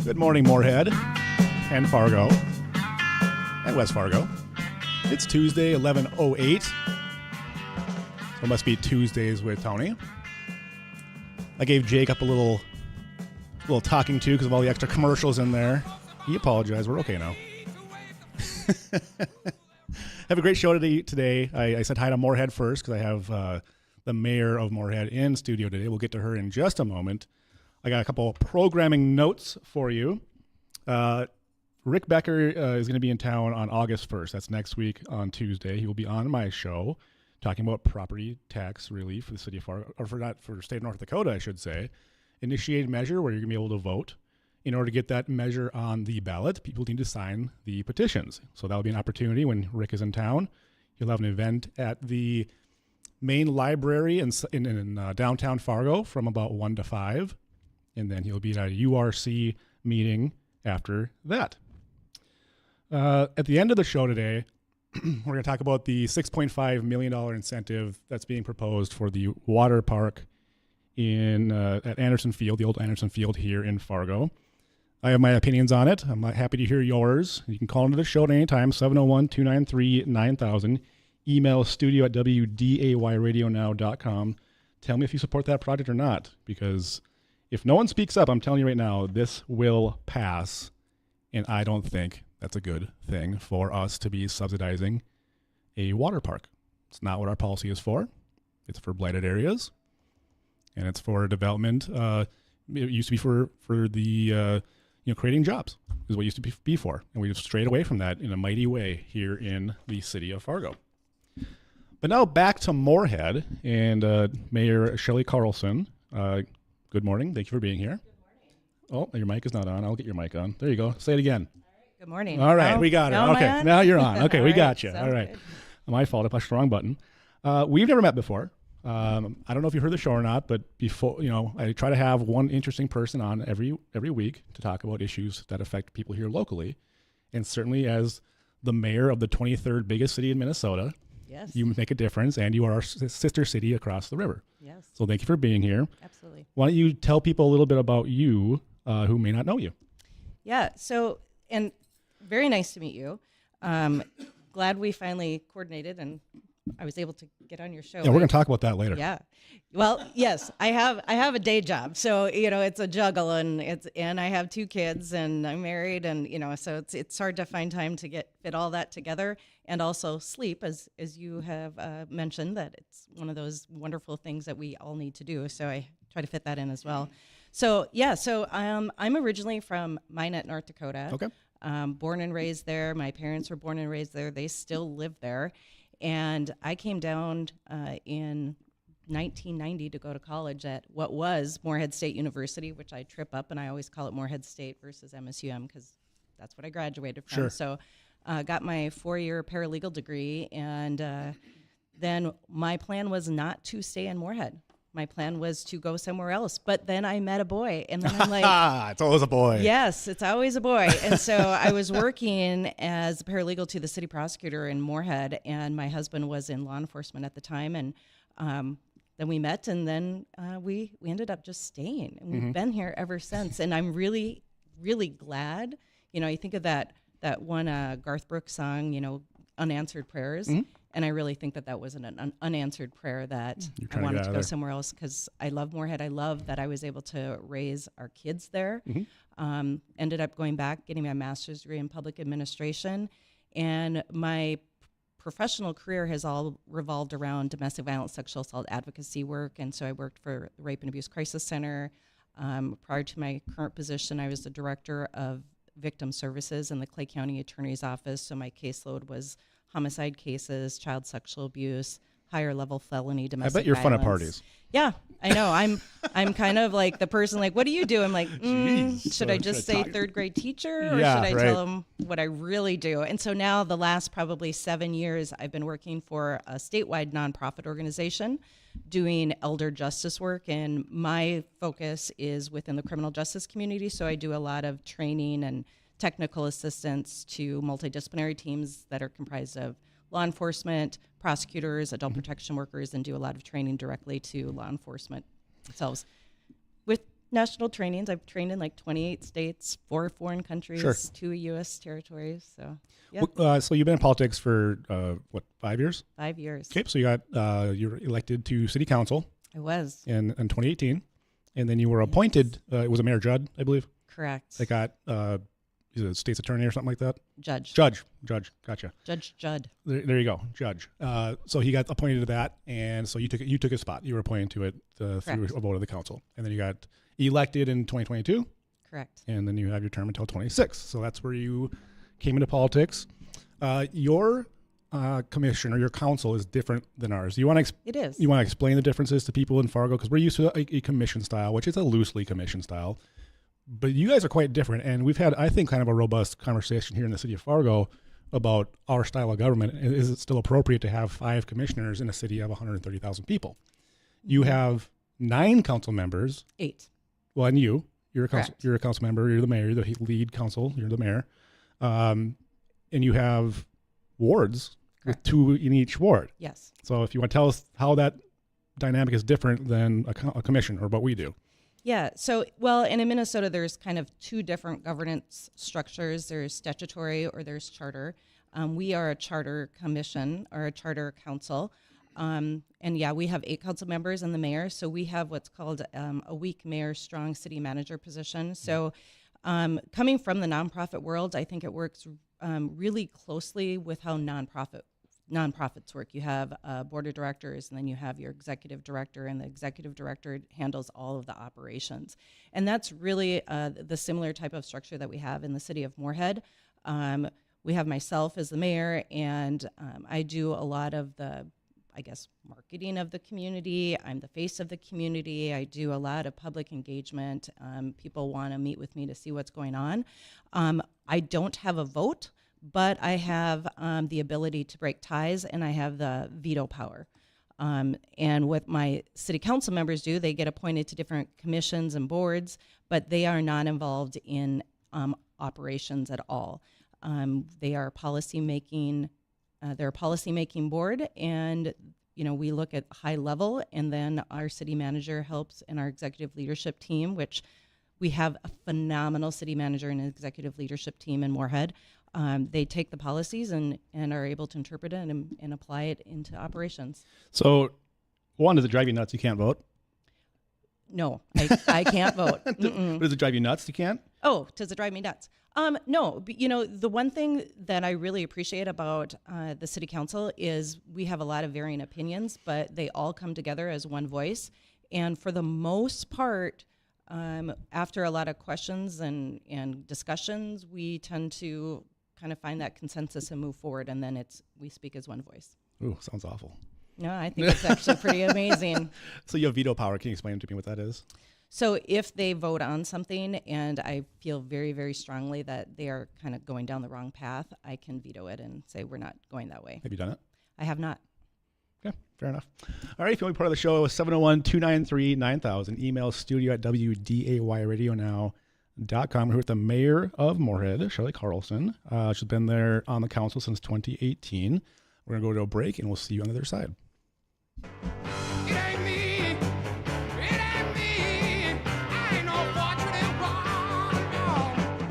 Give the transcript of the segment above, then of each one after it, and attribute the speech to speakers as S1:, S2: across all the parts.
S1: Good morning, Moorhead and Fargo and West Fargo. It's Tuesday, 11:08. So it must be Tuesdays with Tony. I gave Jake up a little talking to because of all the extra commercials in there. He apologized. We're okay now. Have a great show today. I said hi to Moorhead first because I have the mayor of Moorhead in studio today. We'll get to her in just a moment. I got a couple programming notes for you. Rick Becker is going to be in town on August 1st. That's next week on Tuesday. He will be on my show talking about property tax relief for the city of Fargo, or for the state of North Dakota, I should say. Initiated measure where you're going to be able to vote. In order to get that measure on the ballot, people need to sign the petitions. So that'll be an opportunity when Rick is in town. He'll have an event at the main library in downtown Fargo from about 1 to 5. And then he'll be at a URC meeting after that. At the end of the show today, we're going to talk about the $6.5 million incentive that's being proposed for the water park at Anderson Field, the old Anderson Field here in Fargo. I have my opinions on it. I'm happy to hear yours. You can call into the show at any time, 701-293-9000. Email studio at wdayradionow.com. Tell me if you support that project or not, because if no one speaks up, I'm telling you right now, this will pass, and I don't think that's a good thing for us to be subsidizing a water park. It's not what our policy is for. It's for blighted areas, and it's for development. It used to be for the creating jobs is what it used to be for, and we've strayed away from that in a mighty way here in the city of Fargo. But now back to Moorhead and Mayor Shelley Carlson. Good morning. Thank you for being here. Good morning. Oh, your mic is not on. I'll get your mic on. There you go. Say it again. All right.
S2: Good morning.
S1: All right. We got it. Okay. Now you're on. Okay. We got you. All right.
S2: Good.
S1: My fault. I pushed the wrong button. We've never met before. I don't know if you heard the show or not, but before, I try to have one interesting person on every week to talk about issues that affect people here locally. And certainly as the mayor of the 23rd biggest city in Minnesota,
S2: yes,
S1: you make a difference, and you are our sister city across the river.
S2: Yes.
S1: So thank you for being here.
S2: Absolutely.
S1: Why don't you tell people a little bit about you who may not know you?
S2: Yeah. So, and very nice to meet you. Glad we finally coordinated and I was able to get on your show.
S1: Yeah, we're going to talk about that later.
S2: Yeah. Well, yes, I have a day job. So, it's a juggle and I have 2 kids and I'm married and, so it's hard to find time to fit all that together and also sleep as you have mentioned that it's one of those wonderful things that we all need to do. So I try to fit that in as well. So, yeah, I'm originally from Minot, North Dakota.
S1: Okay.
S2: Born and raised there. My parents were born and raised there. They still live there. And I came down in 1990 to go to college at what was Moorhead State University, which I trip up, and I always call it Moorhead State versus MSUM because that's what I graduated from.
S1: Sure.
S2: So got my 4-year paralegal degree, and then my plan was not to stay in Moorhead. My plan was to go somewhere else, but then I met a boy, and then I'm like,
S1: it's always a boy.
S2: Yes, it's always a boy. And so I was working as a paralegal to the city prosecutor in Moorhead, and my husband was in law enforcement at the time, and then we met, and then we ended up just staying, and we've been here ever since. And I'm really, really glad. You think of that one Garth Brooks song, Unanswered Prayers. And I really think that was an unanswered prayer that I wanted to go somewhere else because I love Moorhead. I love that I was able to raise our kids there. Ended up going back, getting my master's degree in public administration. And my professional career has all revolved around domestic violence, sexual assault advocacy work. And so I worked for the Rape and Abuse Crisis Center. Prior to my current position, I was the director of victim services in the Clay County Attorney's Office. So my caseload was homicide cases, child sexual abuse, higher level felony, domestic violence. I bet
S1: you're fun at parties.
S2: Yeah, I know. I'm kind of like the person like, what do you do? I'm like, should I just say 3rd grade teacher or should I tell them what I really do? And so now the last probably 7 years, I've been working for a statewide nonprofit organization doing elder justice work. And my focus is within the criminal justice community. So I do a lot of training and technical assistance to multidisciplinary teams that are comprised of law enforcement, prosecutors, adult protection workers, and do a lot of training directly to law enforcement themselves. National trainings. I've trained in like 28 states, 4 foreign countries,
S1: Sure.
S2: 2 U.S. territories. So, yeah,
S1: So you've been in politics for, 5 years?
S2: 5 years.
S1: Okay, so you were elected to city council
S2: I was.
S1: in 2018, and then you were appointed, it was a Mayor Judd, I believe,
S2: Correct.
S1: that got, he's a state's attorney or something like that?
S2: Judge.
S1: Judge, gotcha.
S2: Judge Judd.
S1: There you go, Judge. So he got appointed to that, and so you took his spot. You were appointed to it through a vote of the council, and then you got elected in 2022,
S2: Correct.
S1: and then you have your term until 26. So that's where you came into politics. Your commission or your council is different than ours. You want to
S2: It is.
S1: you want to explain the differences to people in Fargo, because we're used to a commission style, which is a loosely commission style, but you guys are quite different. And we've had, I think, kind of a robust conversation here in the city of Fargo about our style of government. Is it still appropriate to have 5 commissioners in a city of 130,000 people? You have 9 council members.
S2: 8.
S1: Well, and you're a council,
S2: Correct.
S1: you're a council member. You're the mayor. You're the lead council. You're the mayor, and you have wards with
S2: Correct.
S1: 2 in each ward.
S2: Yes.
S1: So if you want to tell us how that dynamic is different than a commission or what we do.
S2: Yeah. So, well, and in Minnesota, there's kind of 2 different governance structures. There's statutory or there's charter. We are a charter commission or a charter council. And yeah, we have 8 council members and the mayor. So we have what's called a weak mayor strong city manager position. So coming from the nonprofit world, I think it works really closely with how nonprofits work. You have a board of directors, and then you have your executive director, and the executive director handles all of the operations. And that's really the similar type of structure that we have in the city of Moorhead. We have myself as the mayor, and I do a lot of the, I guess, marketing of the community. I'm the face of the community. I do a lot of public engagement. People want to meet with me to see what's going on. I don't have a vote, but I have the ability to break ties, and I have the veto power. And what my city council members do, they get appointed to different commissions and boards, but they are not involved in operations at all. They are policymaking. They're a policymaking board, and we look at high level, and then our city manager helps in our executive leadership team, which we have a phenomenal city manager and executive leadership team in Moorhead. They take the policies and are able to interpret it and apply it into operations.
S1: So, one, does it drive you nuts you can't vote?
S2: No, I can't vote.
S1: Does it drive you nuts you can't?
S2: Oh, does it drive me nuts? No, but, the one thing that I really appreciate about the city council is we have a lot of varying opinions, but they all come together as one voice. And for the most part, after a lot of questions and discussions, we tend to kind of find that consensus and move forward, and then we speak as one voice.
S1: Ooh, sounds awful.
S2: No, I think it's actually pretty amazing.
S1: So you have veto power. Can you explain to me what that is?
S2: So if they vote on something and I feel very, very strongly that they are kind of going down the wrong path, I can veto it and say we're not going that way.
S1: Have you done it?
S2: I have not.
S1: Okay, fair enough. All right, if you want to be part of the show, 701-293-9000. Email studio@WDAYradionow.com. We're here with the mayor of Moorhead, Shelley Carlson. She's been there on the council since 2018. We're going to go to a break, and we'll see you on the other side.
S3: It ain't me. It ain't me. I ain't no fortunate one.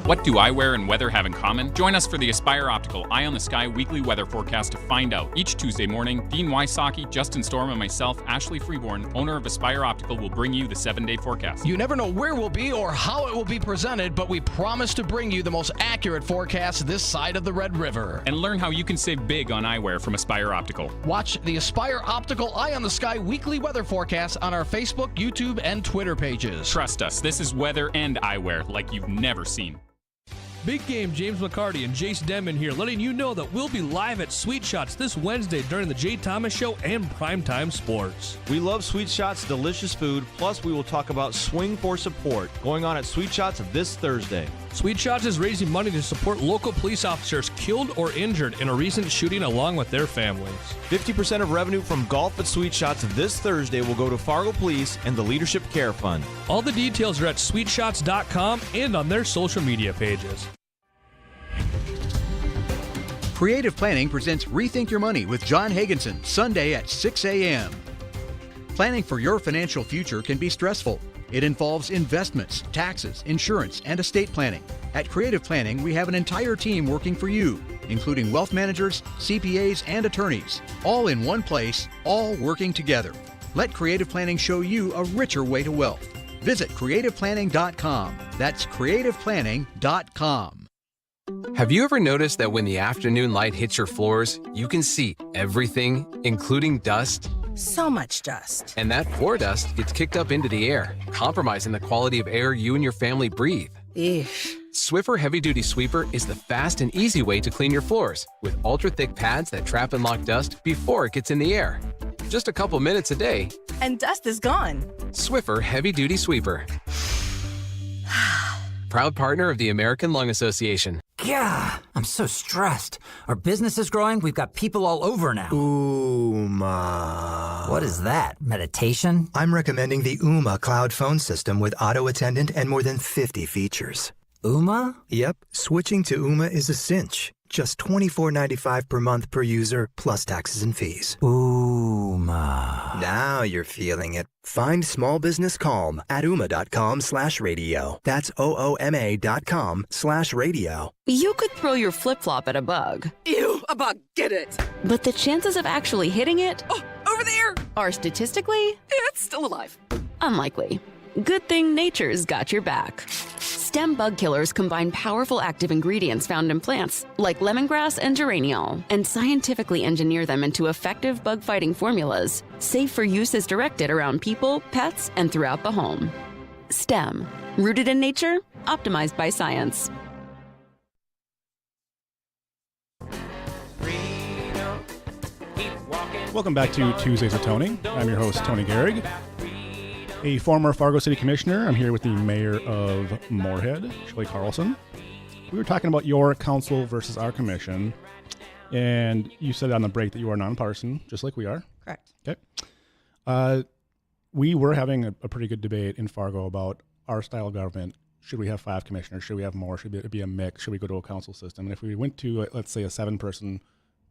S4: What do eyewear and weather have in common? Join us for the Aspire Optical Eye on the Sky weekly weather forecast to find out. Each Tuesday morning, Dean Wysocki, Justin Storm, and myself, Ashley Freeborn, owner of Aspire Optical, will bring you the 7-day forecast.
S5: You never know where we'll be or how it will be presented, but we promise to bring you the most accurate forecast this side of the Red River.
S4: And learn how you can save big on eyewear from Aspire Optical.
S5: Watch the Aspire Optical Eye on the Sky weekly weather forecast on our Facebook, YouTube, and Twitter pages.
S4: Trust us, this is weather and eyewear like you've never seen.
S6: Big Game James McCarty and Jace Denman here, letting you know that we'll be live at Sweet Shots this Wednesday during the Jay Thomas Show and Primetime Sports.
S7: We love Sweet Shots' delicious food, plus we will talk about Swing for Support, going on at Sweet Shots this Thursday.
S6: Sweet Shots is raising money to support local police officers killed or injured in a recent shooting along with their families.
S7: 50% of revenue from golf at Sweet Shots this Thursday will go to Fargo Police and the Leadership Care Fund.
S6: All the details are at sweetshots.com and on their social media pages.
S8: Creative Planning presents Rethink Your Money with John Hagenson, Sunday at 6 a.m. Planning for your financial future can be stressful. It involves investments, taxes, insurance, and estate planning. At Creative Planning, we have an entire team working for you, including wealth managers, CPAs, and attorneys, all in one place, all working together. Let Creative Planning show you a richer way to wealth. Visit creativeplanning.com. That's creativeplanning.com.
S9: Have you ever noticed that when the afternoon light hits your floors, you can see everything, including dust?
S10: So much dust.
S9: And that floor dust gets kicked up into the air, compromising the quality of air you and your family breathe.
S10: Eesh.
S9: Swiffer Heavy Duty Sweeper is the fast and easy way to clean your floors, with ultra-thick pads that trap and lock dust before it gets in the air. Just a couple minutes a day.
S10: And dust is gone.
S9: Swiffer Heavy Duty Sweeper. Proud partner of the American Lung Association.
S11: Yeah, I'm so stressed. Our business is growing. We've got people all over now.
S12: Ooma.
S11: What is that? Meditation?
S12: I'm recommending the Ooma cloud phone system with auto attendant and more than 50 features.
S11: Ooma?
S12: Yep, switching to Ooma is a cinch. Just $24.95 per month per user, plus taxes and fees.
S11: Ooma.
S12: Now you're feeling it. Find small business calm at ooma.com/radio. That's OOMA.com/radio.
S13: You could throw your flip-flop at a bug.
S10: Ew, a bug, get it.
S13: But the chances of actually hitting it
S10: Over there.
S13: are statistically
S10: It's still alive.
S13: unlikely. Good thing nature's got your back. Stem bug killers combine powerful active ingredients found in plants, like lemongrass and geraniol, and scientifically engineer them into effective bug-fighting formulas, safe for use as directed around people, pets, and throughout the home. Stem, rooted in nature, optimized by science.
S1: Welcome back to Tuesdays with Tony. I'm your host, Tony Gehrig, a former Fargo City Commissioner. I'm here with the Mayor of Moorhead, Shelley Carlson. We were talking about your council versus our commission, and you said on the break that you are nonpartisan, just like we are.
S2: Correct.
S1: Okay. We were having a pretty good debate in Fargo about our style of government. Should we have 5 commissioners? Should we have more? Should it be a mix? Should we go to a council system? And if we went to, let's say, a 7-person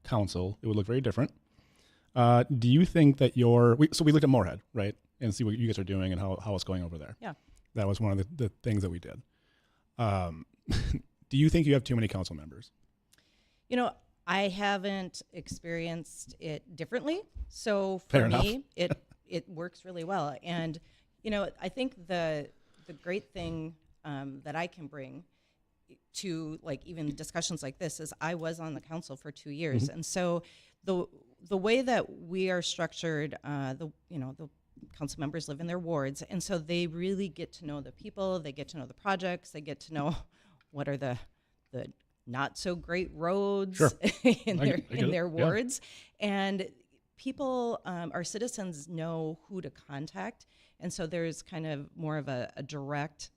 S1: council, it would look very different. Do you think that so we looked at Moorhead, right? And see what you guys are doing and how it's going over there.
S2: Yeah.
S1: That was one of the things that we did. Do you think you have too many council members?
S2: You know, I haven't experienced it differently. So
S1: Fair
S2: for
S1: enough.
S2: me, it works really well. And, you know, I think the great thing that I can bring to like even discussions like this is I was on the council for 2 years.
S1: Mm-hmm.
S2: And so the way that we are structured, the council members live in their wards, and so they really get to know the people, they get to know the projects, they get to know what are the not so great roads
S1: Sure.
S2: in their
S1: Yeah.
S2: wards. And people, our citizens know who to contact, and so there's kind of more of a direct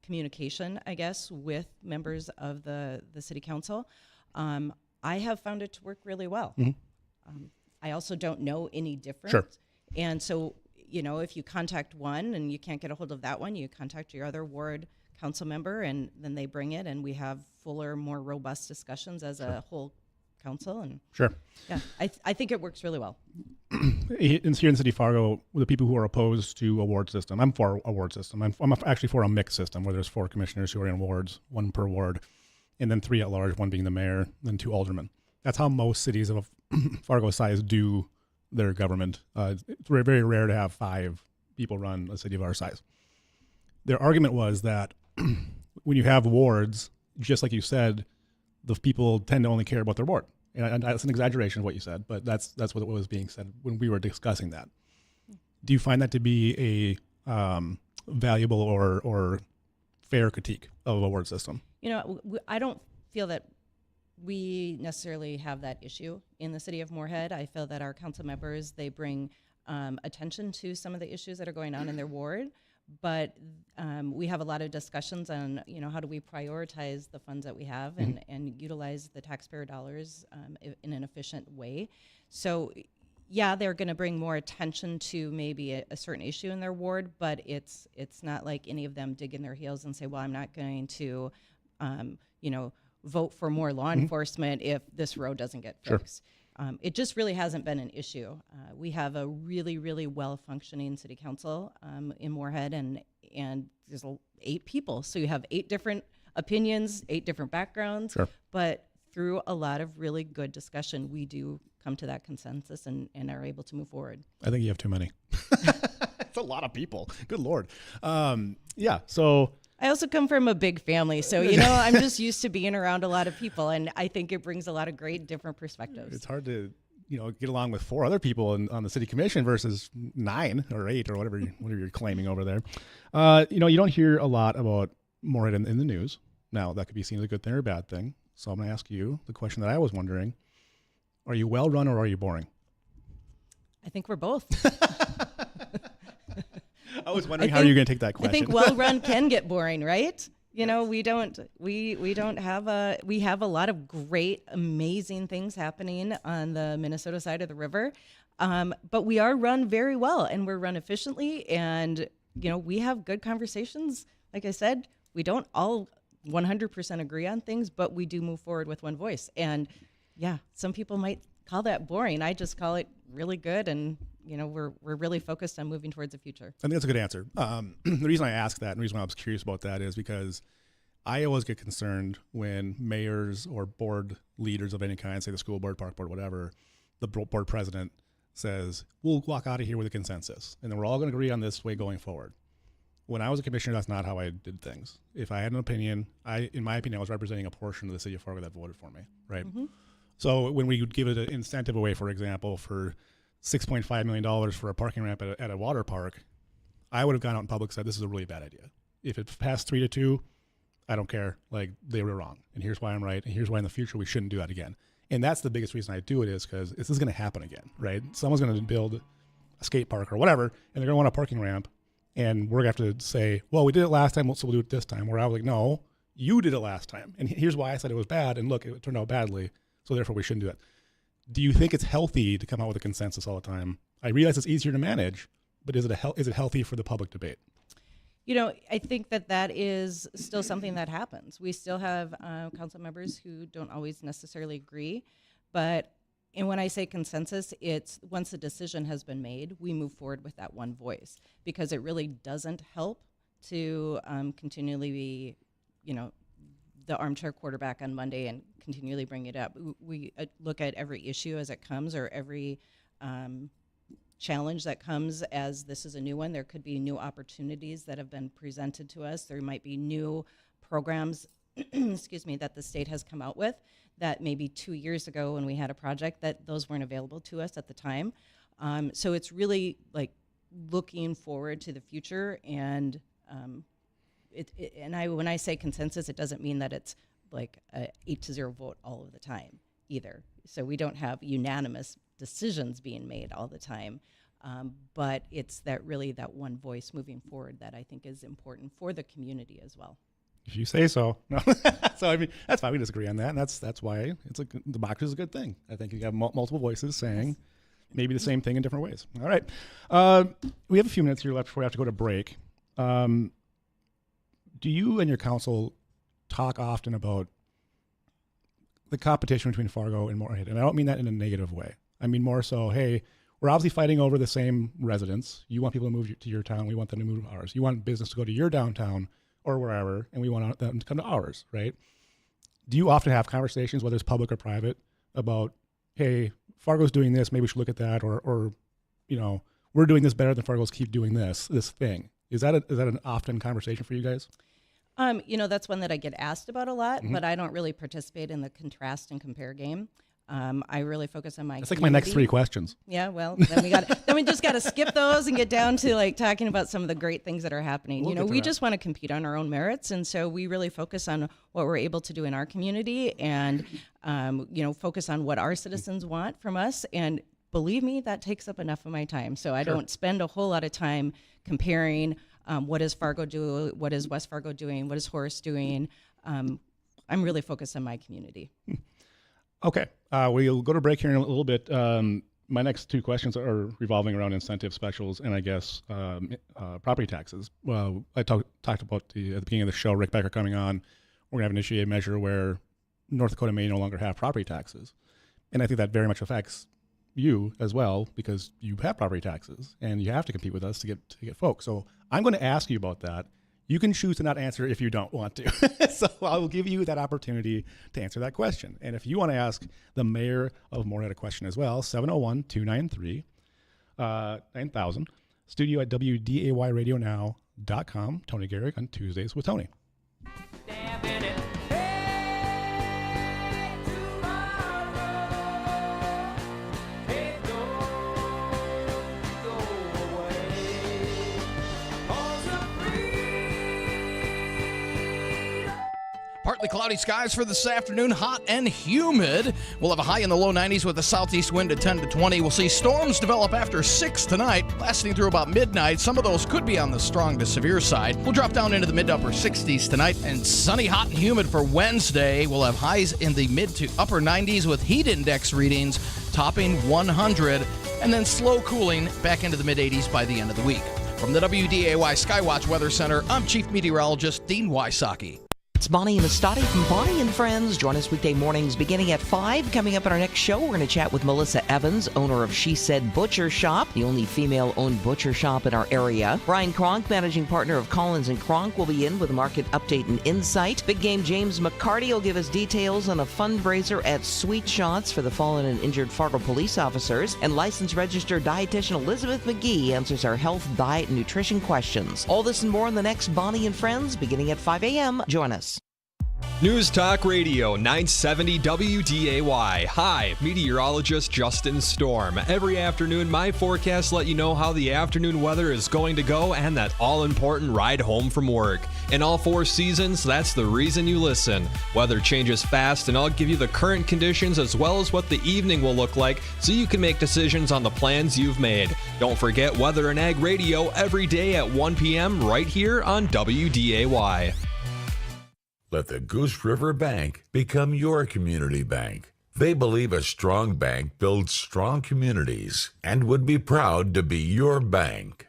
S2: communication, I guess, with members of the city council. I have found it to work really well.
S1: Mm-hmm.
S2: I also don't know any different.
S1: Sure.
S2: And so, you know, if you contact one and you can't get a hold of that one, you contact your other ward council member, and then they bring it, and we have fuller, more robust discussions as a whole council. And
S1: Sure.
S2: yeah, I think it works really well.
S1: Here in City Fargo, the people who are opposed to a ward system, I'm for a ward system. I'm actually for a mixed system where there's 4 commissioners who are in wards, 1 per ward, and then 3 at large, 1 being the mayor, then 2 aldermen. That's how most cities of Fargo size do their government. It's very, very rare to have 5 people run a city of our size. Their argument was that when you have wards, just like you said, the people tend to only care about their ward. And that's an exaggeration of what you said, but that's what was being said when we were discussing that. Do you find that to be a valuable or fair critique of a ward system?
S2: You know, I don't feel that we necessarily have that issue in the city of Moorhead. I feel that our council members, they bring attention to some of the issues that are going on in their ward, but we have a lot of discussions on, you know, how do we prioritize the funds that we have and utilize the taxpayer dollars in an efficient way. So yeah, they're going to bring more attention to maybe a certain issue in their ward, but it's not like any of them dig in their heels and say, well, I'm not going to, vote for more law enforcement if this road doesn't get fixed. it just really hasn't been an issue. We have a really, really well-functioning city council in Moorhead, and there's 8 people. So you have 8 different opinions, 8 different backgrounds.
S1: Sure.
S2: But through a lot of really good discussion, we do come to that consensus and are able to move forward.
S1: I think you have too many. It's a lot of people. Good Lord. Yeah, so...
S2: I also come from a big family, so, I'm just used to being around a lot of people, and I think it brings a lot of great different perspectives.
S1: It's hard to, get along with 4 other people on the city commission versus 9 or 8 or whatever you're claiming over there. You don't hear a lot about Moorhead in the news. Now, that could be seen as a good thing or a bad thing. So I'm going to ask you the question that I was wondering. Are you well run or are you boring?
S2: I think we're both.
S1: I was wondering how you're going to take that question.
S2: I think well run can get boring, right? We have a lot of great, amazing things happening on the Minnesota side of the river. But we are run very well, and we're run efficiently, and we have good conversations. Like I said, we don't all 100% agree on things, but we do move forward with one voice. And yeah, some people might call that boring. I just call it really good, and we're really focused on moving towards the future.
S1: I think that's a good answer. The reason I ask that, and the reason why I was curious about that, is because I always get concerned when mayors or board leaders of any kind, say the school board, park board, whatever, the board president says, we'll walk out of here with a consensus, and then we're all going to agree on this way going forward. When I was a commissioner, that's not how I did things. If I had an opinion, in my opinion, I was representing a portion of the city of Fargo that voted for me, right? Mm-hmm. So when we would give it an incentive away, for example, for $6.5 million for a parking ramp at a water park, I would have gone out in public and said, this is a really bad idea. If it passed 3-2, I don't care. Like, they were wrong. And here's why I'm right. And here's why in the future we shouldn't do that again. And that's the biggest reason I do it, is because this is going to happen again, right? Someone's going to build a skate park or whatever, and they're going to want a parking ramp. And we're going to have to say, well, we did it last time, so we'll do it this time. Where I was like, no, you did it last time. And here's why I said it was bad. And look, it turned out badly. So therefore we shouldn't do it. Do you think it's healthy to come out with a consensus all the time? I realize it's easier to manage, but is it healthy for the public debate?
S2: I think that is still something that happens. We still have council members who don't always necessarily agree. And when I say consensus, it's once a decision has been made, we move forward with that one voice, because it really doesn't help to continually be, the armchair quarterback on Monday and continually bring it up. We look at every issue as it comes, or every challenge that comes as this is a new one. There could be new opportunities that have been presented to us. There might be new programs, that the state has come out with that maybe 2 years ago when we had a project that those weren't available to us at the time. So it's really like looking forward to the future, and when I say consensus, it doesn't mean that it's like a 8-0 vote all of the time either. So we don't have unanimous decisions being made all the time, but it's that one voice moving forward that I think is important for the community as well.
S1: If you say so. No. So I mean, that's fine. We disagree on that, and that's why democracy is a good thing. I think you have multiple voices saying maybe the same thing in different ways. All right, we have a few minutes here left before we have to go to break. Do you and your council talk often about the competition between Fargo and Moorhead? And I don't mean that in a negative way. I mean more so, hey, we're obviously fighting over the same residents. You want people to move to your town. We want them to move to ours. You want business to go to your downtown or wherever, and we want them to come to ours, right? Do you often have conversations, whether it's public or private, about, hey, Fargo's doing this, maybe we should look at that, or we're doing this better than Fargo's, keep doing this thing? Is that an often conversation for you guys?
S2: That's one that I get asked about a lot,
S1: Mm-hmm.
S2: but I don't really participate in the contrast and compare game. I really focus on my
S1: That's like my next 3 questions.
S2: Yeah, well, then we just got to skip those and get down to like talking about some of the great things that are happening. We just want to compete on our own merits, and so we really focus on what we're able to do in our community, and focus on what our citizens want from us. And believe me, that takes up enough of my time. So I don't spend a whole lot of time comparing what does Fargo do, what is West Fargo doing, what is Horace doing. I'm really focused on my community.
S1: Okay, we'll go to break here in a little bit. My next 2 questions are revolving around incentive specials and I guess property taxes. Well, I talked about at the beginning of the show, Rick Becker coming on. We're going to have initiate a measure where North Dakota may no longer have property taxes. And I think that very much affects you as well, because you have property taxes and you have to compete with us to get folks. So I'm going to ask you about that. You can choose to not answer if you don't want to. So I will give you that opportunity to answer that question. And if you want to ask the mayor of Moorhead a question as well, 701-293-9000, studio at WDAYradionow.com. Tony Gehrig on Tuesdays with Tony.
S5: Partly cloudy skies for this afternoon, hot and humid. We'll have a high in the low 90s with a southeast wind at 10 to 20. We'll see storms develop after 6 tonight, lasting through about midnight. Some of those could be on the strong to severe side. We'll drop down into the mid to upper 60s tonight, and sunny, hot, and humid for Wednesday. We'll have highs in the mid to upper 90s with heat index readings topping 100, and then slow cooling back into the mid 80s by the end of the week. From the WDAY Skywatch Weather Center, I'm Chief Meteorologist Dean Wysocki.
S14: It's Bonnie and Estati from Bonnie and Friends. Join us weekday mornings beginning at 5. Coming up in our next show, we're going to chat with Melissa Evans, owner of She Said Butcher Shop, the only female-owned butcher shop in our area. Brian Cronk, managing partner of Collins & Cronk, will be in with a market update and insight. Big Game James McCarty will give us details on a fundraiser at Sweet Shots for the fallen and injured Fargo police officers. And licensed registered dietitian Elizabeth McGee answers our health, diet, and nutrition questions. All this and more in the next Bonnie and Friends beginning at 5 a.m. Join us.
S15: News Talk Radio 970 WDAY. Hi, meteorologist Justin Storm. Every afternoon, my forecasts let you know how the afternoon weather is going to go and that all-important ride home from work. In all 4 seasons, that's the reason you listen. Weather changes fast, and I'll give you the current conditions as well as what the evening will look like so you can make decisions on the plans you've made. Don't forget Weather and Ag Radio every day at 1 p.m. right here on WDAY.
S16: Let the Goose River Bank become your community bank. They believe a strong bank builds strong communities and would be proud to be your bank.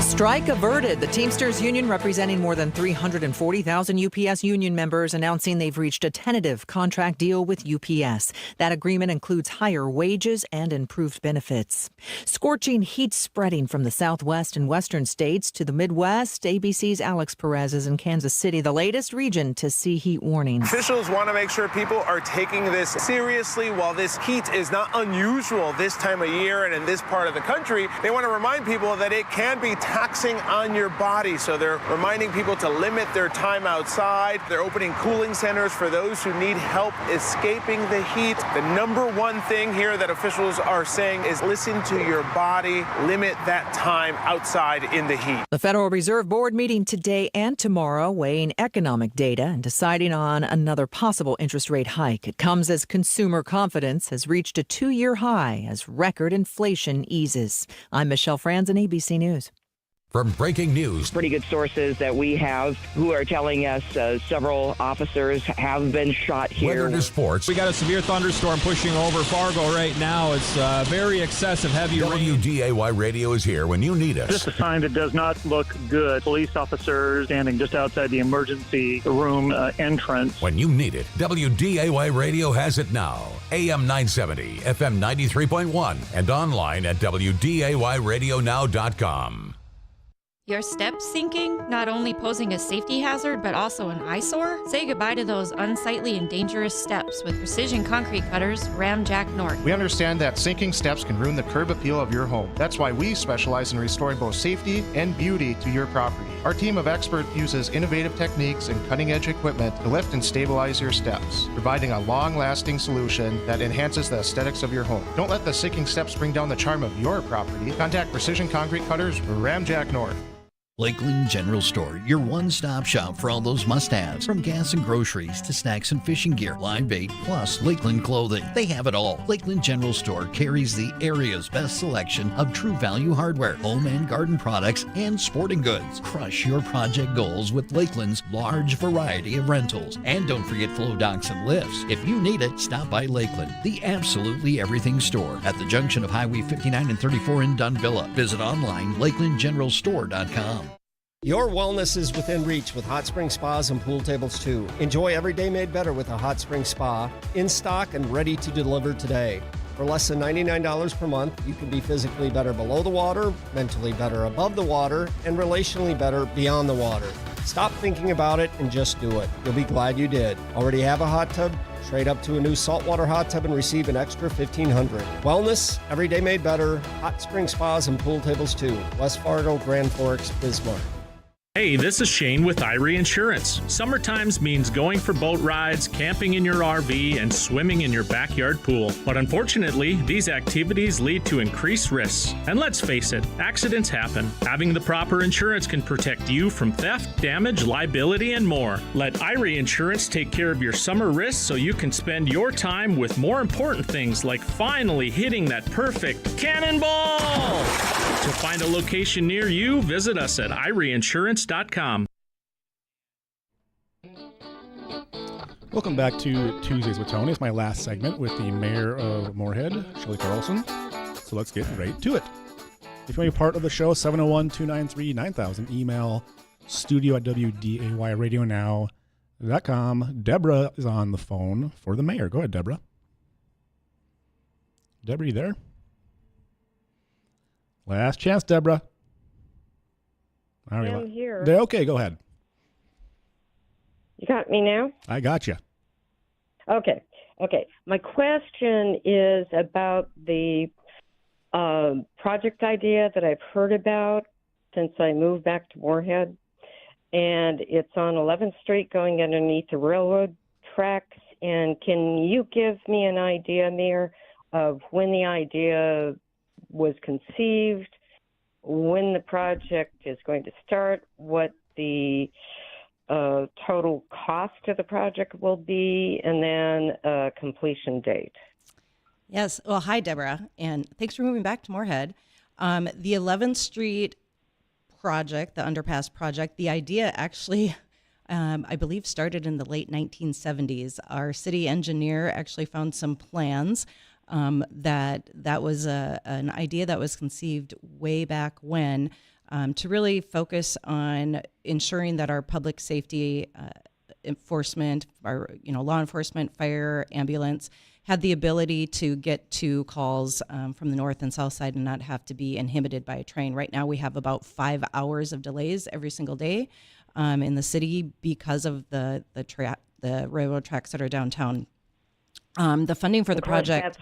S17: Strike averted. The Teamsters Union, representing more than 340,000 UPS union members, announcing they've reached a tentative contract deal with UPS. That agreement includes higher wages and improved benefits. Scorching heat spreading from the southwest and western states to the Midwest. ABC's Alex Perez is in Kansas City, the latest region to see heat warnings.
S18: Officials want to make sure people are taking this seriously. While this heat is not unusual this time of year and in this part of the country, they want to remind people that it can be taxing on your body. So they're reminding people to limit their time outside. They're opening cooling centers for those who need help escaping the heat. The number one thing here that officials are saying is listen to your body, limit that time outside in the heat.
S17: The Federal Reserve Board meeting today and tomorrow, weighing economic data and deciding on another possible interest rate hike. It comes as consumer confidence has reached a 2-year high as record inflation eases. I'm Michelle Franzen, ABC News.
S19: From breaking news,
S20: pretty good sources that we have who are telling us several officers have been shot here.
S19: Weather to sports.
S21: We got a severe thunderstorm pushing over Fargo right now. It's very excessive, heavy rain.
S19: WDAY Radio is here when you need us.
S22: Just a sign that does not look good. Police officers standing just outside the emergency room entrance.
S19: When you need it, WDAY Radio has it now. AM 970, FM 93.1, and online at WDAYradionow.com.
S23: Your steps sinking, not only posing a safety hazard, but also an eyesore? Say goodbye to those unsightly and dangerous steps with Precision Concrete Cutters Ramjack North.
S24: We understand that sinking steps can ruin the curb appeal of your home. That's why we specialize in restoring both safety and beauty to your property. Our team of experts uses innovative techniques and cutting-edge equipment to lift and stabilize your steps, providing a long-lasting solution that enhances the aesthetics of your home. Don't let the sinking steps bring down the charm of your property. Contact Precision Concrete Cutters Ramjack North.
S25: Lakeland General Store, your one-stop shop for all those must-haves. From gas and groceries to snacks and fishing gear, live bait, plus Lakeland clothing. They have it all. Lakeland General Store carries the area's best selection of true value hardware, home and garden products, and sporting goods. Crush your project goals with Lakeland's large variety of rentals. And don't forget flow docks and lifts. If you need it, stop by Lakeland, the absolutely everything store at the junction of Highway 59 and 34 in Dunvilla. Visit online, lakelandgeneralstore.com.
S3: Your wellness is within reach with Hot Spring Spas and Pool Tables too. Enjoy every day made better with a Hot Spring Spa, in stock and ready to deliver today. For less than $99 per month, you can be physically better below the water, mentally better above the water, and relationally better beyond the water. Stop thinking about it and just do it. You'll be glad you did. Already have a hot tub? Trade up to a new saltwater hot tub and receive an extra $1,500. Wellness, every day made better. Hot Spring Spas and Pool Tables too. West Fargo, Grand Forks, Bismarck.
S4: Hey, this is Shane with Irie Insurance. Summertimes means going for boat rides, camping in your RV, and swimming in your backyard pool. But unfortunately, these activities lead to increased risks. And let's face it, accidents happen. Having the proper insurance can protect you from theft, damage, liability, and more. Let Irie Insurance take care of your summer risks so you can spend your time with more important things like finally hitting that perfect cannonball. To find a location near you, visit us at IrieInsurance.com.
S1: Welcome back to Tuesdays with Tony. It's my last segment with the mayor of Moorhead, Shelley Carlson. So let's get right to it. If you want to be part of the show, 701-293-9000. Email studio@WDAYradionow.com. Deborah is on the phone for the mayor. Go ahead, Deborah. Deborah, you there? Last chance, Deborah.
S6: I'm here.
S1: Okay, go ahead.
S6: You got me now?
S1: I got you.
S6: Okay. My question is about the project idea that I've heard about since I moved back to Moorhead. And it's on 11th Street going underneath the railroad tracks. And can you give me an idea, Mayor, of when the idea was conceived, when the project is going to start, what the total cost of the project will be, and then a completion date?
S2: Yes. Well, hi, Deborah, and thanks for moving back to Moorhead. The 11th Street project, the underpass project, the idea actually, I believe, started in the late 1970s. Our city engineer actually found some plans that was an idea that was conceived way back when, to really focus on ensuring that our public safety enforcement, our law enforcement, fire, ambulance, had the ability to get to calls from the north and south side and not have to be inhibited by a train. Right now, we have about 5 hours of delays every single day in the city because of the railroad tracks that are downtown. The funding for the project.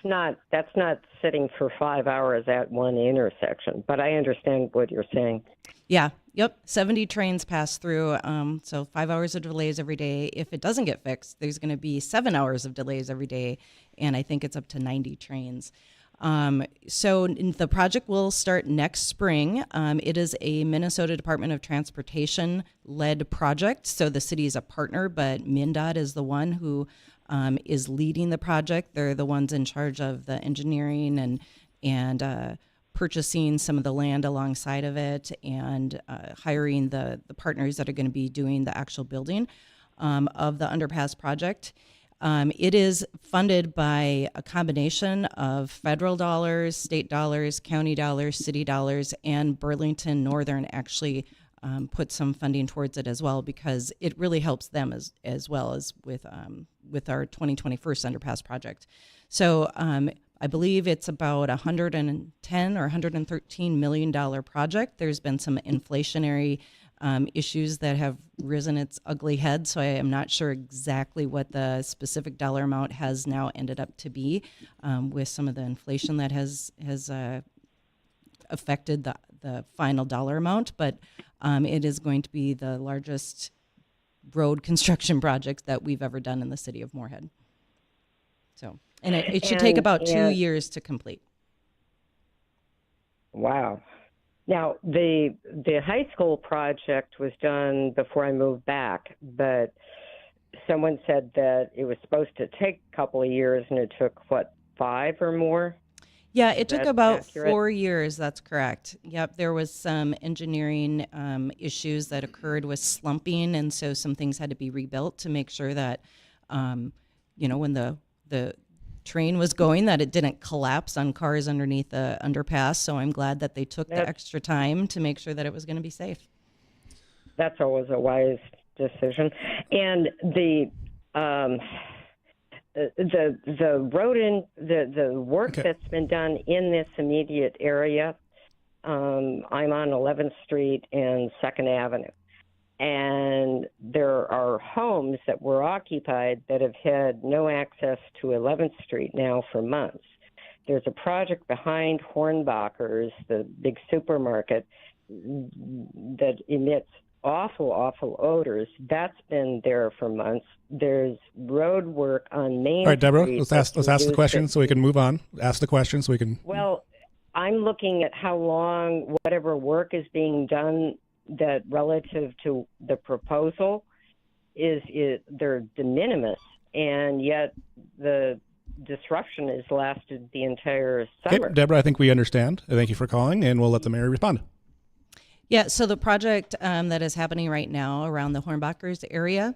S6: That's not sitting for 5 hours at one intersection, but I understand what you're saying.
S2: Yeah. Yep. 70 trains pass through. So 5 hours of delays every day. If it doesn't get fixed, there's going to be 7 hours of delays every day. And I think it's up to 90 trains. So the project will start next spring. It is a Minnesota Department of Transportation led project. So the city is a partner, but MnDOT is the one who is leading the project. They're the ones in charge of the engineering and purchasing some of the land alongside of it and hiring the partners that are going to be doing the actual building of the underpass project. It is funded by a combination of federal dollars, state dollars, county dollars, city dollars, and Burlington Northern actually put some funding towards it as well, because it really helps them as well as with our 2021 underpass project. So I believe it's about $110 or $113 million project. There's been some inflationary issues that have risen its ugly head, so I am not sure exactly what the specific dollar amount has now ended up to be with some of the inflation that has affected the final dollar amount, but it is going to be the largest road construction project that we've ever done in the city of Moorhead. So, and it should take about 2 years to complete.
S6: Wow. Now, the high school project was done before I moved back, but someone said that it was supposed to take a couple of years, and it took, 5 or more?
S2: Yeah, it took about
S6: accurate?
S2: 4 years. That's correct. Yep, there was some engineering issues that occurred with slumping, and so some things had to be rebuilt to make sure that, when the train was going, that it didn't collapse on cars underneath the underpass. So I'm glad that they took the extra time to make sure that it was going to be safe.
S6: That's always a wise decision. And the road the work that's been done in this immediate area. I'm on 11th Street and 2nd Avenue, and there are homes that were occupied that have had no access to 11th Street now for months. There's a project behind Hornbacher's, the big supermarket, that emits awful odors. That's been there for months. There's road work on Main Street.
S1: All right, Deborah, let's ask the question so we can move on. Ask the question so we can.
S6: Well, I'm looking at how long whatever work is being done that relative to the proposal they're de minimis, and yet the disruption has lasted the entire summer.
S1: Okay, Deborah, I think we understand. Thank you for calling, and we'll let the mayor respond.
S2: Yeah, so the project that is happening right now around the Hornbachers area,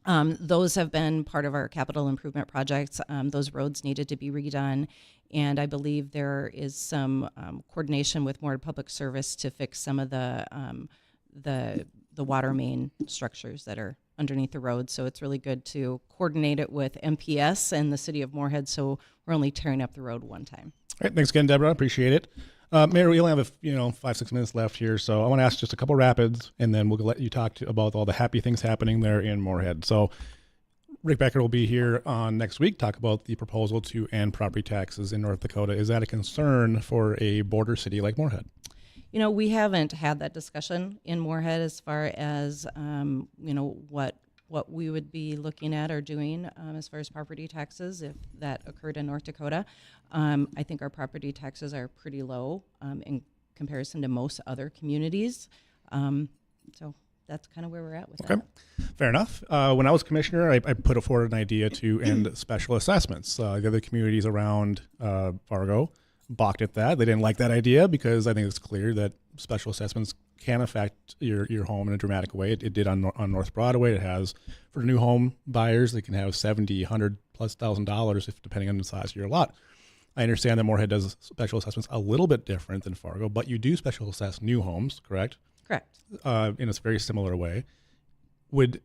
S2: those have been part of our capital improvement projects. Those roads needed to be redone, and I believe there is some coordination with Moorhead Public Service to fix some of the water main structures that are underneath the road. So it's really good to coordinate it with MPS and the city of Moorhead, so we're only tearing up the road one time.
S1: All right, thanks again, Deborah. Appreciate it. Mayor, we only have 5-6 minutes left here, so I want to ask just a couple rapids, and then we'll let you talk about all the happy things happening there in Moorhead. So Rick Becker will be here on next week, talk about the proposal to end property taxes in North Dakota. Is that a concern for a border city like Moorhead?
S2: You know, we haven't had that discussion in Moorhead as far as, what we would be looking at or doing as far as property taxes if that occurred in North Dakota. I think our property taxes are pretty low in comparison to most other communities. So that's kind of where we're at with that.
S1: Fair enough. When I was commissioner, I put forward an idea to end special assessments. The other communities around Fargo balked at that. They didn't like that idea because I think it's clear that special assessments can affect your home in a dramatic way. It did on North Broadway. It has for new home buyers. They can have $70,000, $100,000+ if depending on the size of your lot. I understand that Moorhead does special assessments a little bit different than Fargo, but you do special assess new homes, correct?
S2: Correct.
S1: In a very similar way. Would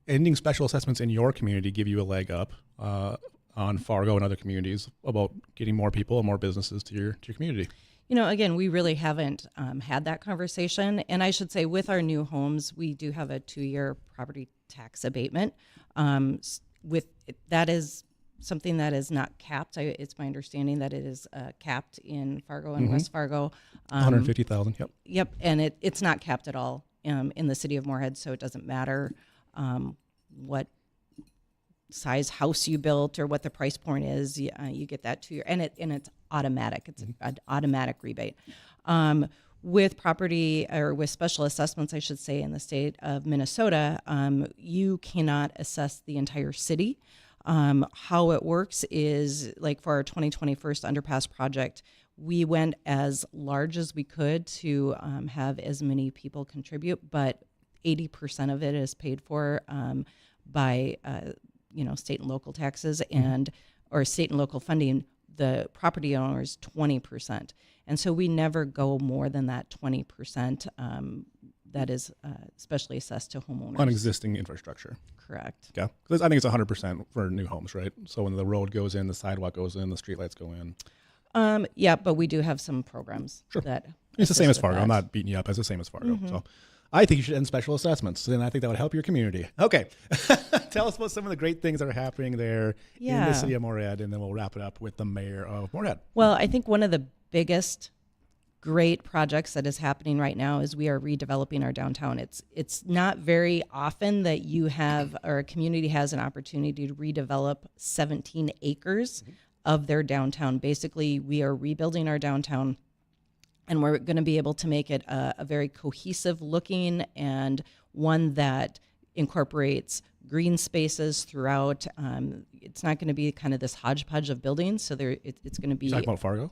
S1: ending special assessments in your community give you a leg up on Fargo and other communities about getting more people and more businesses to your community?
S2: You know, again, we really haven't had that conversation. And I should say with our new homes, we do have a 2-year property tax abatement. That is something that is not capped. It's my understanding that it is capped in Fargo and West Fargo.
S1: $150,000, yep.
S2: Yep, and it's not capped at all in the city of Moorhead, so it doesn't matter what size house you built or what the price point is. You get that 2 year, and it's automatic. It's an automatic rebate. With property or with special assessments, I should say, in the state of Minnesota, you cannot assess the entire city. How it works is, like for our 2021 underpass project, we went as large as we could to have as many people contribute, but 80% of it is paid for by state and local taxes or state and local funding. The property owners 20%, and so we never go more than that 20% that is specially assessed to homeowners
S1: on existing infrastructure.
S2: Correct.
S1: Yeah, because I think it's 100% for new homes, right? So when the road goes in, the sidewalk goes in, the streetlights go in.
S2: Yeah, but we do have some programs that
S1: it's the same as Fargo.
S2: that.
S1: I'm not beating you up. It's the same as Fargo. So I think you should end special assessments, and I think that would help your community. Okay. Tell us about some of the great things that are happening there in the city of Moorhead, and then we'll wrap it up with the mayor of Moorhead.
S2: Well, I think one of the biggest great projects that is happening right now is we are redeveloping our downtown. It's not very often that you have, or a community has an opportunity to redevelop 17 acres of their downtown. Basically, we are rebuilding our downtown, and we're going to be able to make it a very cohesive looking and one that incorporates green spaces throughout. It's not going to be kind of this hodgepodge of buildings. So it's going to be.
S1: Talking about Fargo?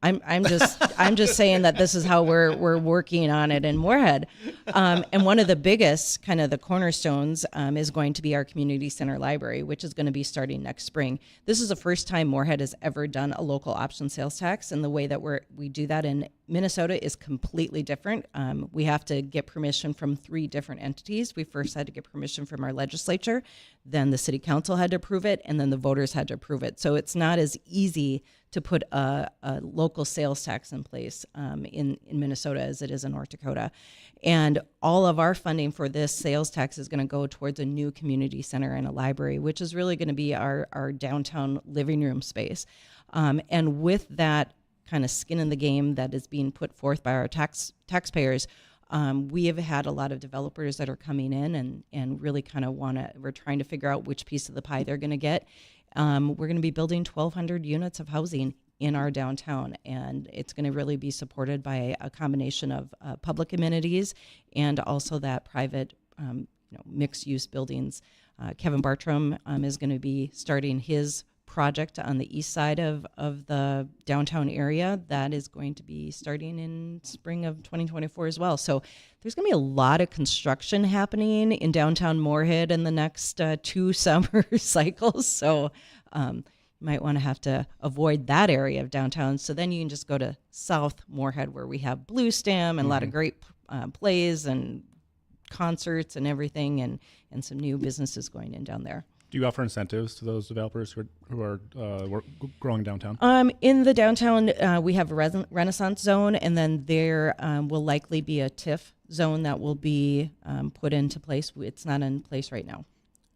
S2: I'm just saying that this is how we're working on it in Moorhead. And one of the biggest, kind of the cornerstones, is going to be our community center library, which is going to be starting next spring. This is the first time Moorhead has ever done a local option sales tax, and the way that we do that in Minnesota is completely different. We have to get permission from 3 different entities. We first had to get permission from our legislature, then the city council had to approve it, and then the voters had to approve it. So it's not as easy to put a local sales tax in place in Minnesota as it is in North Dakota. And all of our funding for this sales tax is going to go towards a new community center and a library, which is really going to be our downtown living room space. And with that kind of skin in the game that is being put forth by our taxpayers, we have had a lot of developers that are coming in and really kind of we're trying to figure out which piece of the pie they're going to get. We're going to be building 1,200 units of housing in our downtown, and it's going to really be supported by a combination of public amenities and also that private, mixed-use buildings. Kevin Bartram is going to be starting his project on the east side of the downtown area. That is going to be starting in spring of 2024 as well. So there's going to be a lot of construction happening in downtown Moorhead in the next 2 summer cycles. So you might want to have to avoid that area of downtown. So then you can just go to South Moorhead, where we have Blue Stem and a lot of great plays and concerts and everything, and some new businesses going in down there.
S1: Do you offer incentives to those developers who are growing downtown?
S2: In the downtown, we have a Renaissance zone, and then there will likely be a TIF zone that will be put into place. It's not in place right now.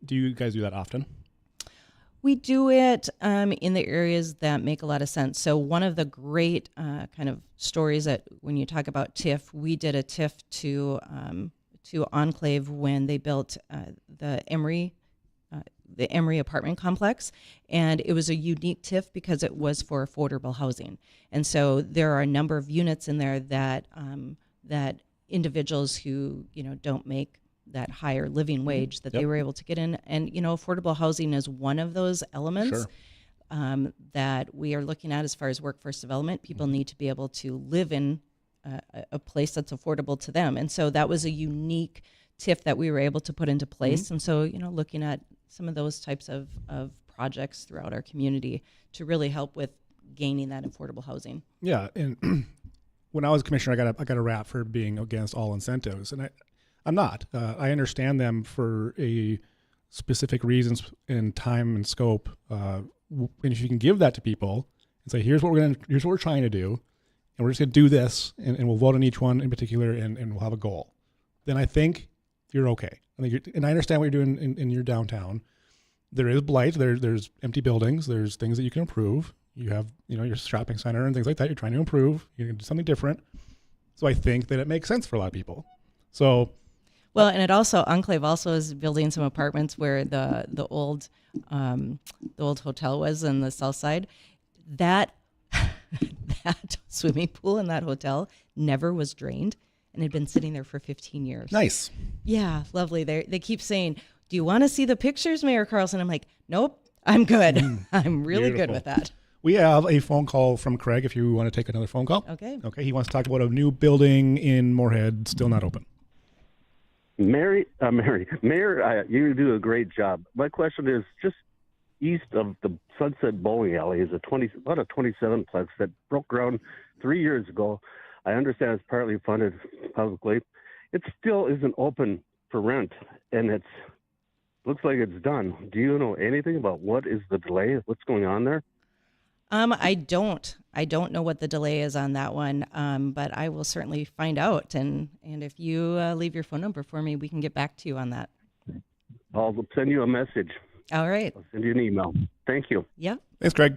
S1: Do you guys do that often?
S2: We do it in the areas that make a lot of sense. So one of the great kind of stories that when you talk about TIF, we did a TIF to Enclave when they built the Emory apartment complex, and it was a unique TIF because it was for affordable housing. And so there are a number of units in there that that individuals who don't make that higher living wage that they were able to get in, and affordable housing is one of those elements that we are looking at as far as workforce development. People need to be able to live in a place that's affordable to them, and so that was a unique TIF that we were able to put into place. And so looking at some of those types of projects throughout our community to really help with gaining that affordable housing.
S1: Yeah, and when I was commissioner, I got a rap for being against all incentives, and I'm not. I understand them for a specific reasons in time and scope. And if you can give that to people and say, here's what we're trying to do, and we're just going to do this, and we'll vote on each one in particular, and we'll have a goal, then I think you're okay. And I understand what you're doing in your downtown. There is blight. There's empty buildings. There's things that you can improve. You have, your shopping center and things like that. You're trying to improve. You can do something different. So I think that it makes sense for a lot of people. So,
S2: well, and Enclave also is building some apartments where the old hotel was in the south side. That swimming pool in that hotel never was drained and had been sitting there for 15 years.
S1: Nice.
S2: Yeah, lovely. They keep saying, do you want to see the pictures, Mayor Carlson? I'm like, nope, I'm good. I'm really good with that.
S1: We have a phone call from Craig if you want to take another phone call.
S2: Okay.
S1: Okay, he wants to talk about a new building in Moorhead, still not open.
S7: Mayor, you do a great job. My question is, just east of the Sunset Bowling Alley is about a 27-plex that broke ground 3 years ago. I understand it's partly funded publicly. It still isn't open for rent, and it looks like it's done. Do you know anything about what is the delay? What's going on there?
S2: I don't know what the delay is on that one, but I will certainly find out. And if you leave your phone number for me, we can get back to you on that.
S7: I'll send you a message.
S2: All right.
S7: I'll send you an email. Thank you.
S2: Yep.
S1: Thanks, Craig.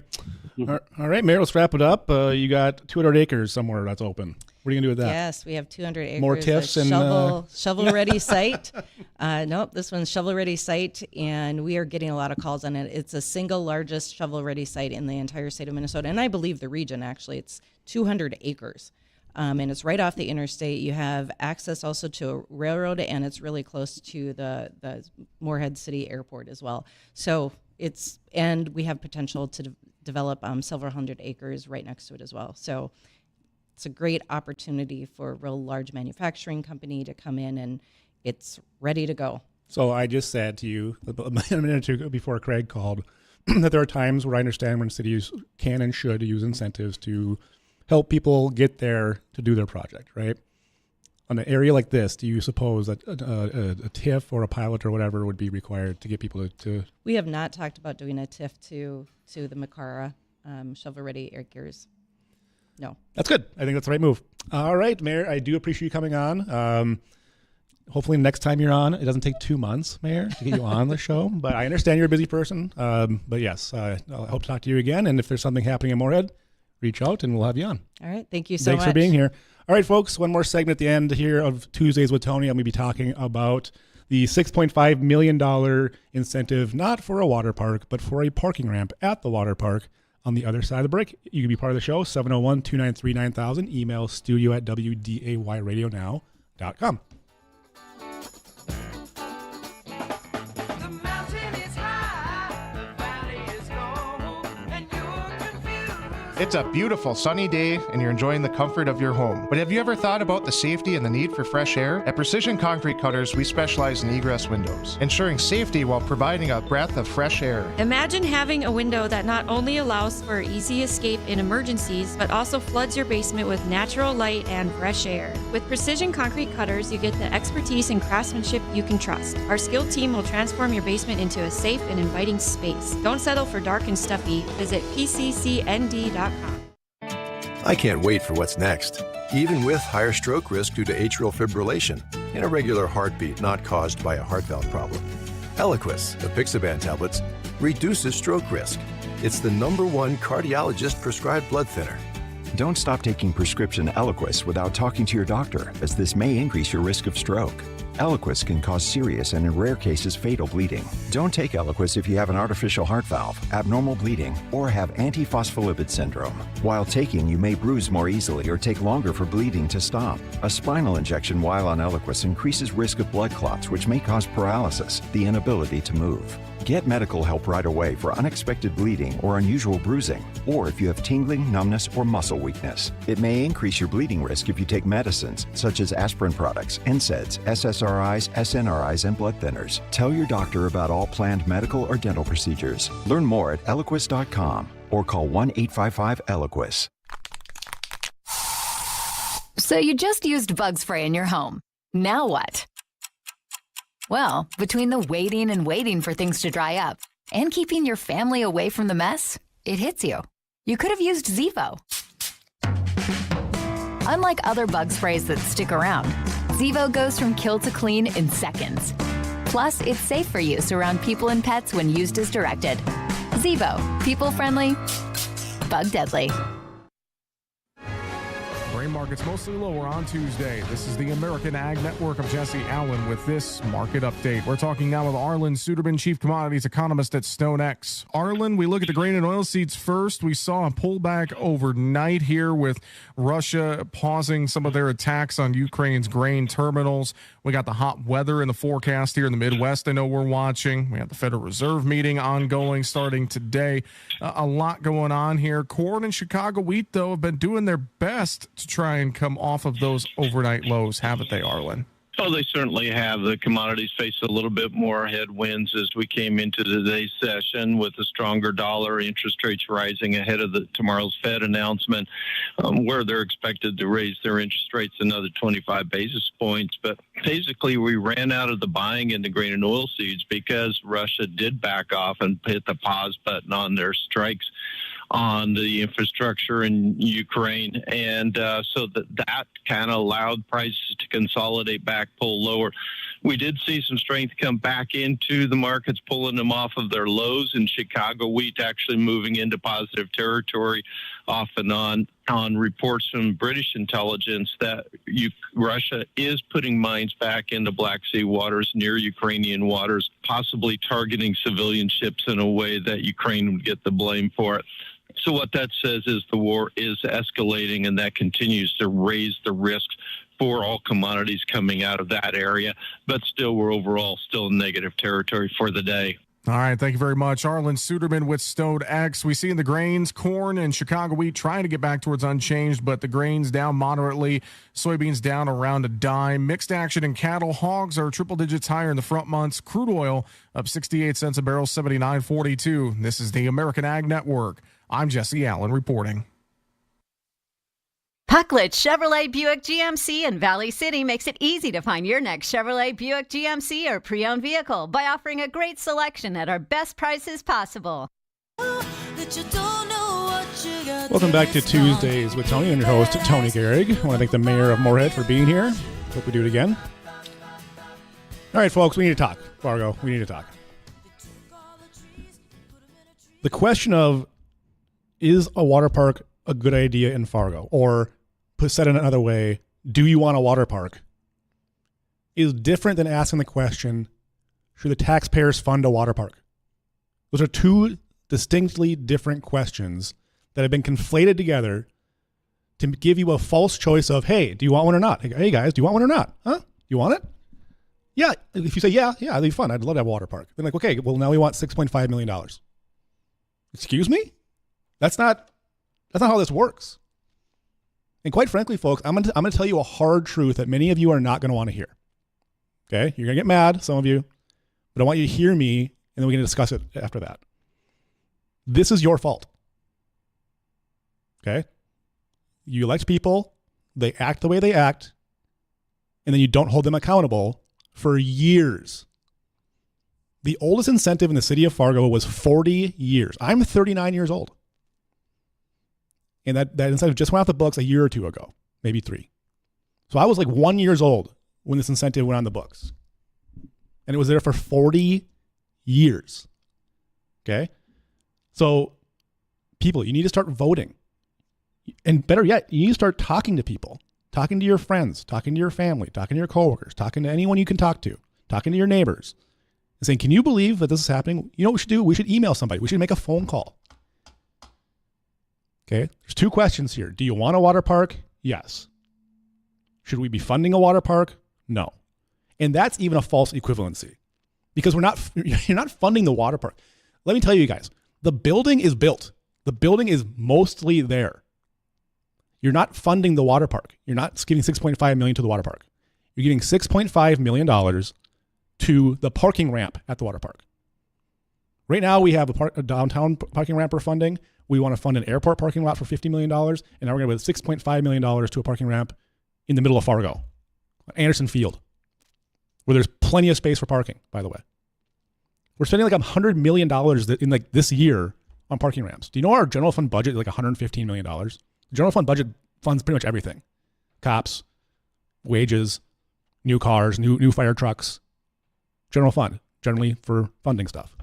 S1: All right, Mayor, let's wrap it up. You got 200 acres somewhere that's open. What are you going to do with that?
S2: Yes, we have 200 acres.
S1: More TIFs and
S2: shovel-ready site. Nope, this one's shovel-ready site, and we are getting a lot of calls on it. It's the single largest shovel-ready site in the entire state of Minnesota, and I believe the region, actually. It's 200 acres, and it's right off the interstate. You have access also to a railroad, and it's really close to the Moorhead City Airport as well. So and we have potential to develop several hundred acres right next to it as well. So it's a great opportunity for a real large manufacturing company to come in, and it's ready to go.
S1: So I just said to you a minute or two before Craig called that there are times where I understand when cities can and should use incentives to help people get there to do their project, right? On an area like this, do you suppose that a TIF or a pilot or whatever would be required to get people to?
S2: We have not talked about doing a TIF to the Macara shovel-ready acres. No.
S1: That's good. I think that's the right move. All right, Mayor, I do appreciate you coming on. Hopefully next time you're on, it doesn't take 2 months, Mayor, to get you on the show. But I understand you're a busy person. But yes, I hope to talk to you again. And if there's something happening in Moorhead, reach out and we'll have you on.
S2: All right. Thank you so much.
S1: Thanks for being here. All right, folks, one more segment at the end here of Tuesdays with Tony. I'm going to be talking about the $6.5 million incentive, not for a water park, but for a parking ramp at the water park on the other side of the break. You can be part of the show, 701-293-9000. Email studio@wdayradionow.com.
S24: It's a beautiful sunny day and you're enjoying the comfort of your home. But have you ever thought about the safety and the need for fresh air? At Precision Concrete Cutters, we specialize in egress windows, ensuring safety while providing a breath of fresh air.
S23: Imagine having a window that not only allows for easy escape in emergencies, but also floods your basement with natural light and fresh air. With Precision Concrete Cutters, you get the expertise and craftsmanship you can trust. Our skilled team will transform your basement into a safe and inviting space. Don't settle for dark and stuffy. Visit pccnd.com.
S8: I can't wait for what's next, even with higher stroke risk due to atrial fibrillation and irregular heartbeat not caused by a heart valve problem. Eliquis, the Pixaban tablets, reduces stroke risk. It's the #1 cardiologist-prescribed blood thinner.
S9: Don't stop taking prescription Eliquis without talking to your doctor, as this may increase your risk of stroke. Eliquis can cause serious and in rare cases fatal bleeding. Don't take Eliquis if you have an artificial heart valve, abnormal bleeding, or have antiphospholipid syndrome. While taking, you may bruise more easily or take longer for bleeding to stop. A spinal injection while on Eliquis increases risk of blood clots, which may cause paralysis, the inability to move. Get medical help right away for unexpected bleeding or unusual bruising, or if you have tingling, numbness, or muscle weakness. It may increase your bleeding risk if you take medicines such as aspirin products, NSAIDs, SSRIs, SNRIs, and blood thinners. Tell your doctor about all planned medical or dental procedures. Learn more at Eliquis.com or call 1-855-ELIQUIS.
S10: So you just used bug spray in your home. Now what? Well, between the waiting for things to dry up and keeping your family away from the mess, it hits you. You could have used Zevo. Unlike other bug sprays that stick around, Zevo goes from kill to clean in seconds. Plus, it's safe for use around people and pets when used as directed. Zevo, people-friendly, bug-deadly.
S11: Grain markets mostly lower on Tuesday. This is the American Ag Network. I'm Jesse Allen with this market update. We're talking now with Arlen Suderman, Chief Commodities Economist at StoneX. Arlen, we look at the grain and oilseeds first. We saw a pullback overnight here with Russia pausing some of their attacks on Ukraine's grain terminals. We got the hot weather in the forecast here in the Midwest. I know we're watching. We have the Federal Reserve meeting ongoing starting today. A lot going on here. Corn and Chicago wheat, though, have been doing their best to try and come off of those overnight lows, haven't they, Arlen?
S12: Oh, they certainly have. The commodities faced a little bit more headwinds as we came into today's session with a stronger dollar, interest rates rising ahead of tomorrow's Fed announcement, where they're expected to raise their interest rates another 25 basis points. But basically, we ran out of the buying in the grain and oilseeds because Russia did back off and hit the pause button on their strikes on the infrastructure in Ukraine. And so that kind of allowed prices to consolidate back, pull lower. We did see some strength come back into the markets, pulling them off of their lows, and Chicago wheat actually moving into positive territory off and on reports from British intelligence that Russia is putting mines back into Black Sea waters, near Ukrainian waters, possibly targeting civilian ships in a way that Ukraine would get the blame for it. So what that says is the war is escalating, and that continues to raise the risks for all commodities coming out of that area. But still, we're overall still in negative territory for the day.
S11: All right, thank you very much. Arlen Suderman with Stone X. We see in the grains, corn and Chicago wheat trying to get back towards unchanged, but the grains down moderately. Soybeans down around a dime. Mixed action in cattle. Hogs are triple digits higher in the front months. Crude oil up 68 cents a barrel, 79.42. This is the American Ag Network. I'm Jesse Allen reporting.
S5: Pucklet Chevrolet Buick GMC in Valley City makes it easy to find your next Chevrolet Buick GMC or pre-owned vehicle by offering a great selection at our best prices possible.
S1: Welcome back to Tuesdays with Tony. I'm your host, Tony Gehrig. I want to thank the mayor of Moorhead for being here. Hope we do it again. All right, folks, we need to talk. Fargo, we need to talk. The question of, is a water park a good idea in Fargo? Or, put said in another way, do you want a water park? Is different than asking the question, should the taxpayers fund a water park? Those are two distinctly different questions that have been conflated together to give you a false choice of, hey, do you want one or not? Hey, guys, do you want one or not? Huh? You want it? Yeah. If you say, yeah, that'd be fun. I'd love to have a water park. Then like, okay, well, now we want $6.5 million. Excuse me? That's not how this works. And quite frankly, folks, I'm gonna tell you a hard truth that many of you are not going to want to hear. Okay? You're going to get mad, some of you, but I want you to hear me, and then we're going to discuss it after that. This is your fault. Okay? You elect people, they act the way they act, and then you don't hold them accountable for years. The oldest incentive in the city of Fargo was 40 years. I'm 39 years old. And that incentive just went off the books a year or two ago, maybe 3. So I was like 1 year old when this incentive went on the books. And it was there for 40 years. Okay? So people, you need to start voting. And better yet, you need to start talking to people, talking to your friends, talking to your family, talking to your coworkers, talking to anyone you can talk to, talking to your neighbors, and saying, can you believe that this is happening? You know what we should do? We should email somebody. We should make a phone call. Okay, there's 2 questions here. Do you want a water park? Yes. Should we be funding a water park? No. And that's even a false equivalency because you're not funding the water park. Let me tell you guys, the building is built. The building is mostly there. You're not funding the water park. You're not giving $6.5 million to the water park. You're giving $6.5 million to the parking ramp at the water park. Right now we have a downtown parking ramp we're funding. We want to fund an airport parking lot for $50 million. And now we're going to put $6.5 million to a parking ramp in the middle of Fargo, Anderson Field, where there's plenty of space for parking, by the way. We're spending like $100 million in like this year on parking ramps. Do you know our general fund budget is like $115 million? The general fund budget funds pretty much everything. Cops, wages, new cars, new fire trucks. General fund, generally for funding stuff.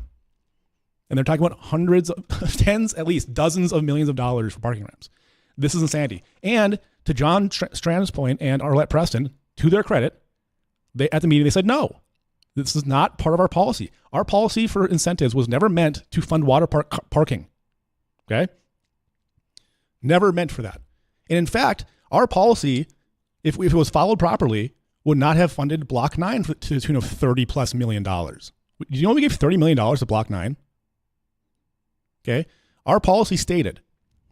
S1: And they're talking about hundreds of, tens, at least dozens of millions of dollars for parking ramps. This is insanity. And to John Strand's point and Arlette Preston, to their credit, at the meeting, they said, no, this is not part of our policy. Our policy for incentives was never meant to fund water parking. Okay? Never meant for that. And in fact, our policy, if it was followed properly, would not have funded Block 9 to the tune of $30+ million. Do you know we gave $30 million to Block 9? Okay, our policy stated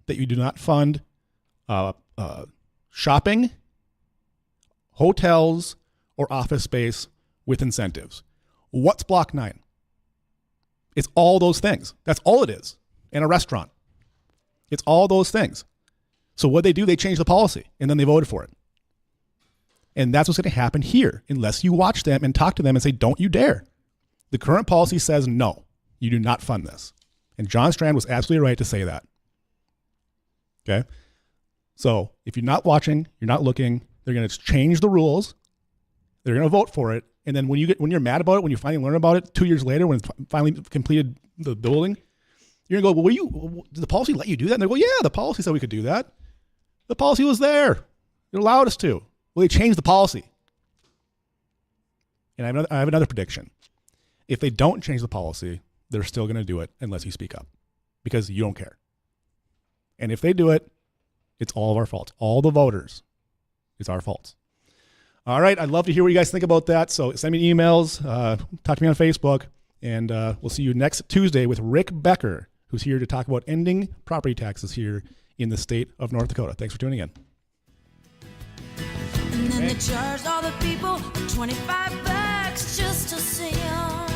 S1: that you do not fund shopping, hotels, or office space with incentives. What's Block 9? It's all those things. That's all it is. And a restaurant. It's all those things. So what they do, they change the policy, and then they voted for it. And that's what's going to happen here, unless you watch them and talk to them and say, don't you dare. The current policy says, no, you do not fund this. And John Strand was absolutely right to say that. Okay? So if you're not watching, you're not looking, they're going to change the rules. They're going to vote for it. And then when you're mad about it, when you finally learn about it 2 years later, when it's finally completed the building, you're going to go, well, did the policy let you do that? And they go, yeah, the policy said we could do that. The policy was there. It allowed us to. Well, they changed the policy. And I have another prediction. If they don't change the policy, they're still going to do it unless you speak up because you don't care. And if they do it, it's all of our fault. All the voters. It's our fault. All right. I'd love to hear what you guys think about that. So send me emails, talk to me on Facebook, And we'll see you next Tuesday with Rick Becker, who's here to talk about ending property taxes here in the state of North Dakota. Thanks for tuning in.
S13: And then they charged all the people $25 just to see them.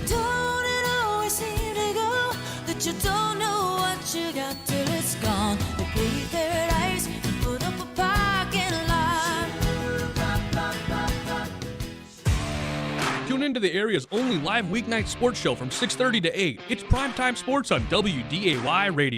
S13: Don't it always seem to go that you don't know what you got till it's gone? They paved paradise and put up a parking lot.
S14: Tune into the area's only live weeknight sports show from 6:30 to 8. It's Primetime Sports on WDAY Radio.